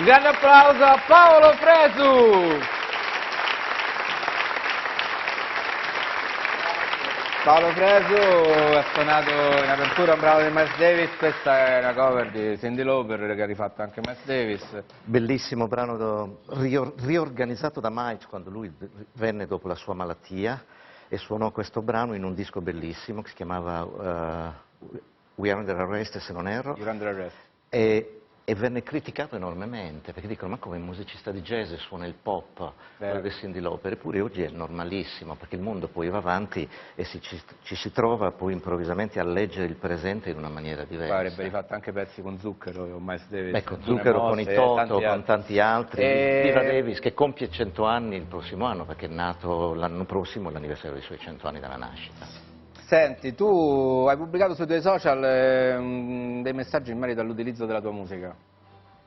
grande applauso a Paolo Fresu! Paolo Fresu ha suonato in apertura un brano di Miles Davis, questa è una cover di Cyndi Lauper che ha rifatto anche Miles Davis. Bellissimo brano riorganizzato da Mike quando lui venne dopo la sua malattia e suonò questo brano in un disco bellissimo che si chiamava We Are Under Arrest, se non erro. You're Under Arrest. E venne criticato enormemente perché dicono: ma come musicista di jazz suona il pop, quello di Cyndi Lauper? Eppure oggi è normalissimo perché il mondo poi va avanti e ci si trova poi improvvisamente a leggere il presente in una maniera diversa. Poi avrebbe rifatto anche pezzi con Zucchero, con Miles Davis. Beh, con Zucchero, con i Toto, con tanti altri. Viva Davis che compie 100 anni il prossimo anno perché è nato l'anno prossimo, l'anniversario dei suoi 100 anni dalla nascita. Senti, tu hai pubblicato sui tuoi social dei messaggi in merito all'utilizzo della tua musica.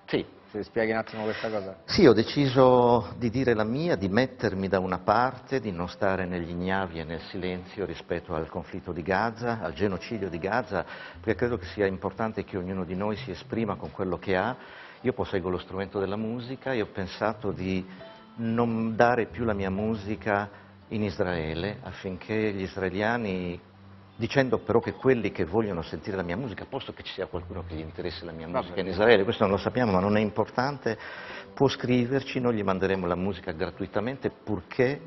Sì. Ci spieghi un attimo questa cosa? Sì, ho deciso di dire la mia, di mettermi da una parte, di non stare negli ignavi e nel silenzio rispetto al conflitto di Gaza, al genocidio di Gaza, perché credo che sia importante che ognuno di noi si esprima con quello che ha. Io posseggo lo strumento della musica e ho pensato di non dare più la mia musica in Israele affinché gli israeliani, dicendo però che quelli che vogliono sentire la mia musica, posto che ci sia qualcuno che gli interessi la mia musica in Israele, questo non lo sappiamo ma non è importante, può scriverci, noi gli manderemo la musica gratuitamente purché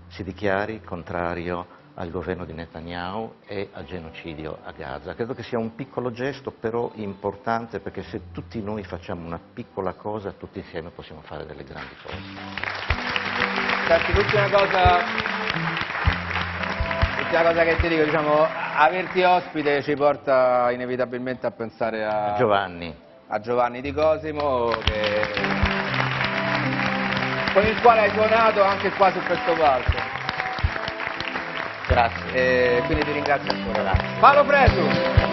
si dichiari contrario al governo di Netanyahu e al genocidio a Gaza. Credo che sia un piccolo gesto però importante perché se tutti noi facciamo una piccola cosa, tutti insieme possiamo fare delle grandi cose. Senti, l'ultima cosa che ti dico, diciamo, averti ospite ci porta inevitabilmente a pensare a Giovanni Di Cosimo, con il quale hai suonato anche qua su questo palco. Grazie. E quindi ti ringrazio ancora. Paolo Fresu!